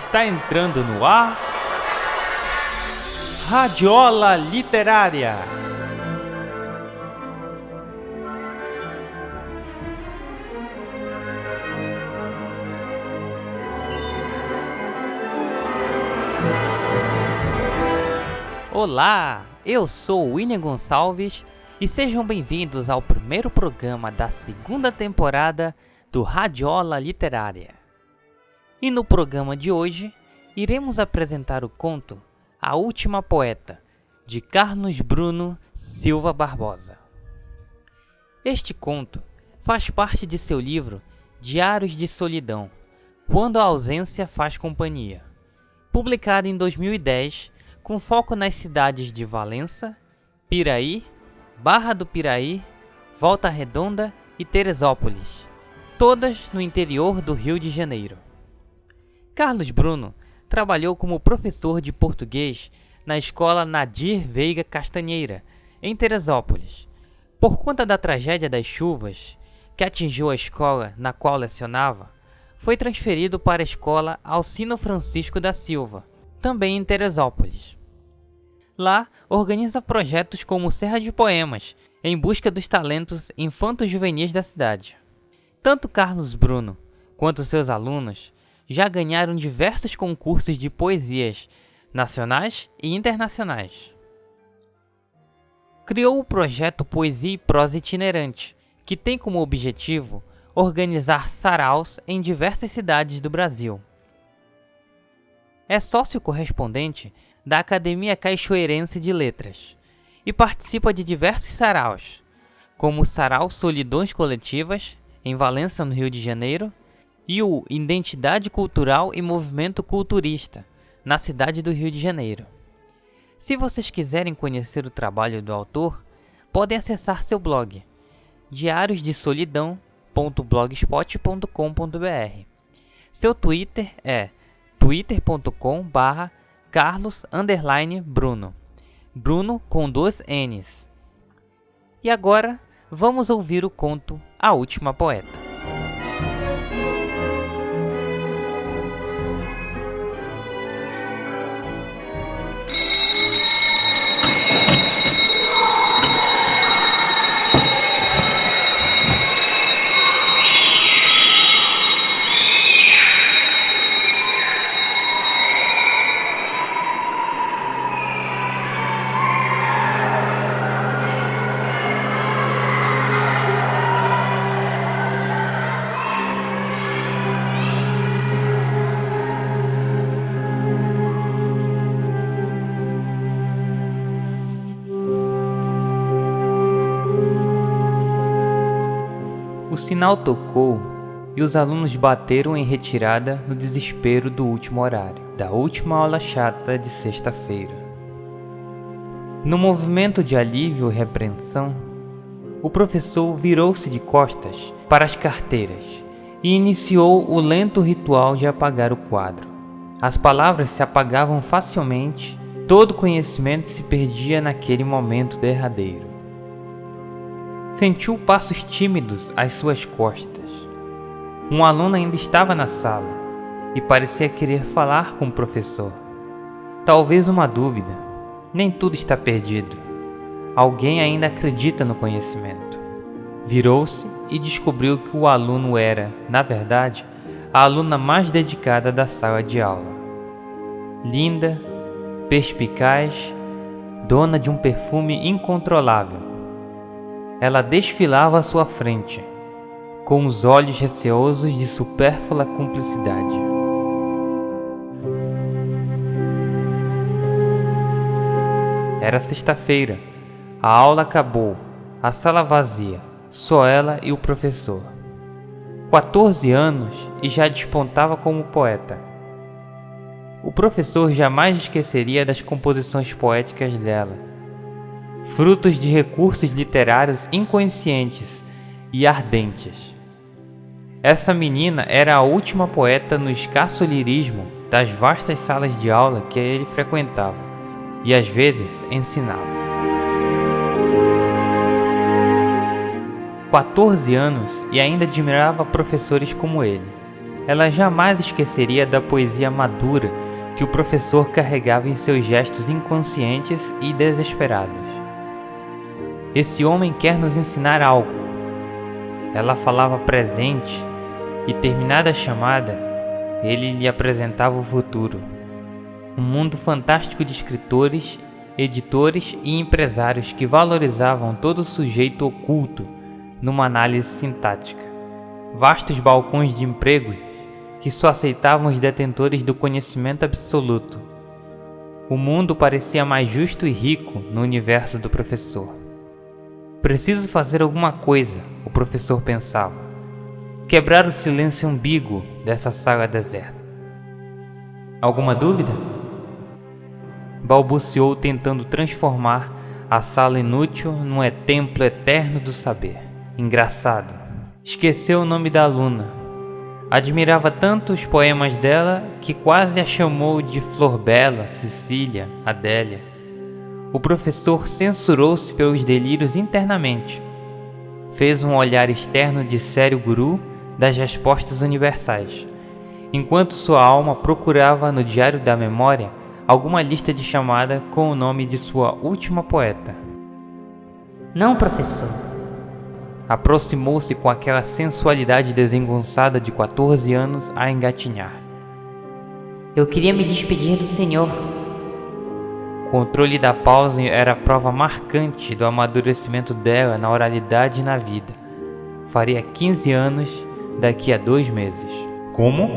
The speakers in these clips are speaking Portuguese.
Está entrando no ar Radiola Literária. Olá, eu sou William Gonçalves e sejam bem-vindos ao primeiro programa da segunda temporada do Radiola Literária. E no programa de hoje, iremos apresentar o conto A Última Poeta, de Carlos Bruno Silva Barbosa. Este conto faz parte de seu livro Diários de Solidão, Quando a Ausência Faz Companhia, publicado em 2010, com foco nas cidades de Valença, Piraí, Barra do Piraí, Volta Redonda e Teresópolis, todas no interior do Rio de Janeiro. Carlos Bruno trabalhou como professor de português na escola Nadir Veiga Castanheira, em Teresópolis. Por conta da tragédia das chuvas, que atingiu a escola na qual lecionava, foi transferido para a escola Alcino Francisco da Silva, também em Teresópolis. Lá, organiza projetos como Serra de Poemas, em busca dos talentos infanto-juvenis da cidade. Tanto Carlos Bruno quanto seus alunos já ganharam diversos concursos de poesias nacionais e internacionais. Criou o projeto Poesia e Prosa Itinerante, que tem como objetivo organizar saraus em diversas cidades do Brasil. É sócio correspondente da Academia Cachoeirense de Letras e participa de diversos saraus, como o Sarau Solidões Coletivas, em Valença, no Rio de Janeiro, e o Identidade Cultural e Movimento Culturista, na cidade do Rio de Janeiro. Se vocês quiserem conhecer o trabalho do autor, podem acessar seu blog, diariosdesolidão.blogspot.com.br. Seu Twitter é twitter.com/Carlos_Bruno, Bruno com 2 N's. E agora, vamos ouvir o conto A Última Poeta. O sinal tocou e os alunos bateram em retirada no desespero do último horário, da última aula chata de sexta-feira. No movimento de alívio e repreensão, o professor virou-se de costas para as carteiras e iniciou o lento ritual de apagar o quadro. As palavras se apagavam facilmente, todo conhecimento se perdia naquele momento derradeiro. Sentiu passos tímidos às suas costas. Um aluno ainda estava na sala e parecia querer falar com o professor. Talvez uma dúvida. Nem tudo está perdido. Alguém ainda acredita no conhecimento. Virou-se e descobriu que o aluno era, na verdade, a aluna mais dedicada da sala de aula. Linda, perspicaz, dona de um perfume incontrolável. Ela desfilava à sua frente, com os olhos receosos de supérflua cumplicidade. Era sexta-feira, a aula acabou, a sala vazia, só ela e o professor. 14 anos e já despontava como poeta. O professor jamais esqueceria das composições poéticas dela, frutos de recursos literários inconscientes e ardentes. Essa menina era a última poeta no escasso lirismo das vastas salas de aula que ele frequentava e às vezes ensinava. 14 anos e ainda admirava professores como ele. ela jamais esqueceria da poesia madura que o professor carregava em seus gestos inconscientes e desesperados. Esse homem quer nos ensinar algo. Ela falava presente e, terminada a chamada, ele lhe apresentava o futuro. Um mundo fantástico de escritores, editores e empresários que valorizavam todo sujeito oculto numa análise sintática. Vastos balcões de emprego que só aceitavam os detentores do conhecimento absoluto. O mundo parecia mais justo e rico no universo do professor. Preciso fazer alguma coisa, o professor pensava. Quebrar o silêncio ambíguo dessa sala deserta. Alguma dúvida? Balbuciou, tentando transformar a sala inútil num templo eterno do saber. Engraçado. Esqueceu o nome da aluna. Admirava tanto os poemas dela que quase a chamou de Flor Bela, Cecília, Adélia. O professor censurou-se pelos delírios internamente. Fez um olhar externo de sério guru das respostas universais, enquanto sua alma procurava no diário da memória alguma lista de chamada com o nome de sua última poeta. Não, professor. Aproximou-se com aquela sensualidade desengonçada de 14 anos a engatinhar. Eu queria me despedir do senhor. O controle da pausa era a prova marcante do amadurecimento dela na oralidade e na vida. Faria 15 anos daqui a 2 meses. Como?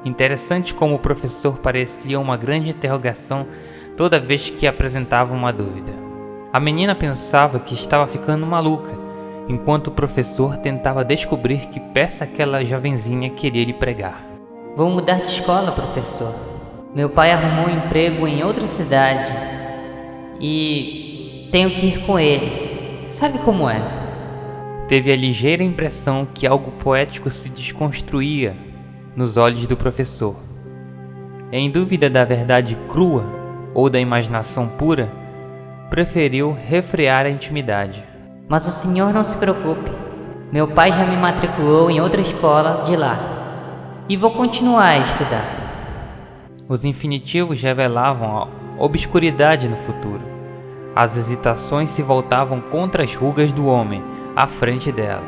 Interessante como o professor parecia uma grande interrogação toda vez que apresentava uma dúvida. A menina pensava que estava ficando maluca, enquanto o professor tentava descobrir que peça aquela jovenzinha queria lhe pregar. Vou mudar de escola, professor. Meu pai arrumou um emprego em outra cidade e tenho que ir com ele. Sabe como é? Teve a ligeira impressão que algo poético se desconstruía nos olhos do professor. Em dúvida da verdade crua ou da imaginação pura, preferiu refrear a intimidade. Mas o senhor não se preocupe. Meu pai já me matriculou em outra escola de lá e vou continuar a estudar. Os infinitivos revelavam a obscuridade no futuro. As hesitações se voltavam contra as rugas do homem à frente dela.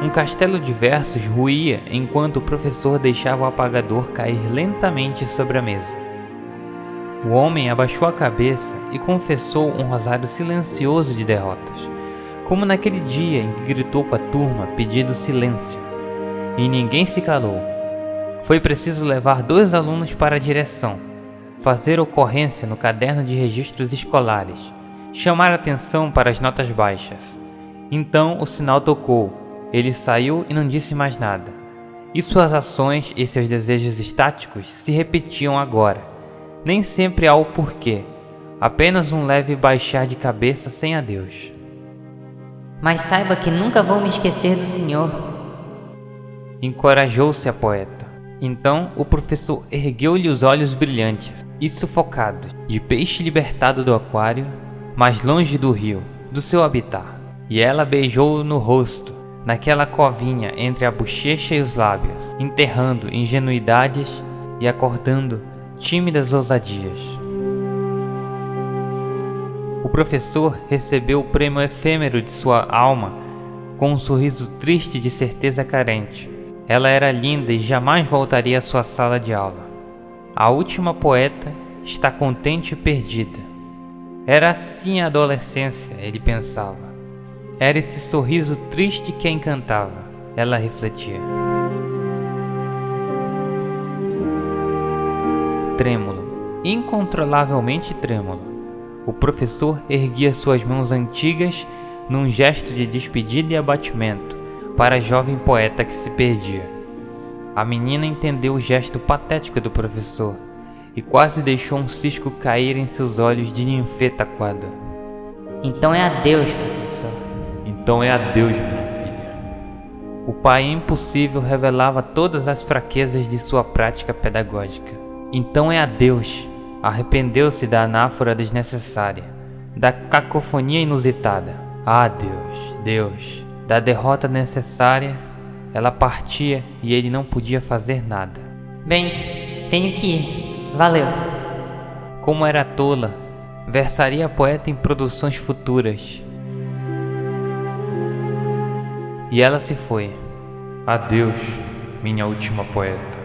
Um castelo de versos ruía enquanto o professor deixava o apagador cair lentamente sobre a mesa. O homem abaixou a cabeça e confessou um rosário silencioso de derrotas, como naquele dia em que gritou com a turma pedindo silêncio, e ninguém se calou. Foi preciso levar 2 alunos para a direção, fazer ocorrência no caderno de registros escolares, chamar atenção para as notas baixas. Então o sinal tocou. Ele saiu e não disse mais nada. E suas ações e seus desejos estáticos se repetiam agora. Nem sempre há o porquê, apenas um leve baixar de cabeça sem adeus. Mas saiba que nunca vou me esquecer do senhor. Encorajou-se a poeta. Então o professor ergueu-lhe os olhos brilhantes e sufocados, de peixe libertado do aquário, mas longe do rio, do seu habitat. E ela beijou-o no rosto, naquela covinha entre a bochecha e os lábios, enterrando ingenuidades e acordando tímidas ousadias. O professor recebeu o prêmio efêmero de sua alma com um sorriso triste de certeza carente. Ela era linda e jamais voltaria à sua sala de aula. A última poeta está contente e perdida. Era assim a adolescência, ele pensava. Era esse sorriso triste que a encantava, ela refletia. Trêmulo, incontrolavelmente trêmulo, o professor erguia suas mãos antigas num gesto de despedida e abatimento para a jovem poeta que se perdia. A menina entendeu o gesto patético do professor e quase deixou um cisco cair em seus olhos de ninfeta quadra. Então é adeus, professor. Então é adeus, minha filha. O pai impossível revelava todas as fraquezas de sua prática pedagógica. Então é adeus. Arrependeu-se da anáfora desnecessária, da cacofonia inusitada. Ah, Deus, da derrota necessária, ela partia e ele não podia fazer nada. Bem, tenho que ir. Valeu. Como era tola, versaria a poeta em produções futuras. E ela se foi. Adeus, minha última poeta.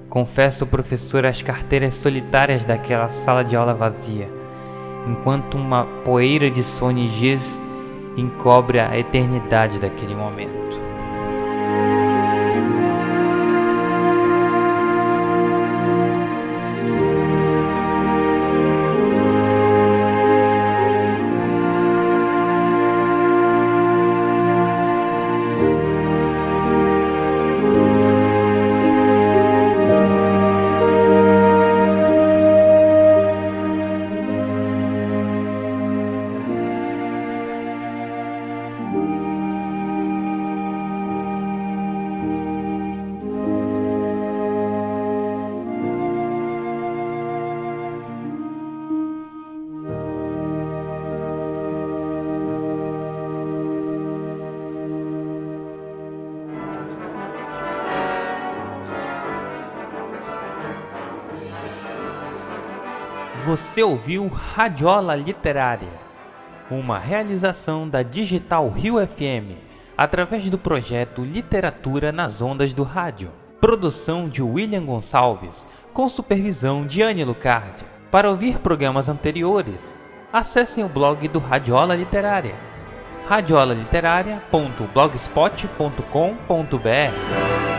Confesso, professor, as carteiras solitárias daquela sala de aula vazia, enquanto uma poeira de sono e giz encobre a eternidade daquele momento. Você ouviu Radiola Literária, uma realização da Digital Rio FM, através do projeto Literatura nas Ondas do Rádio. Produção de William Gonçalves, com supervisão de Anne Lucardi. Para ouvir programas anteriores, acessem o blog do Radiola Literária, radiolaliterária.blogspot.com.br.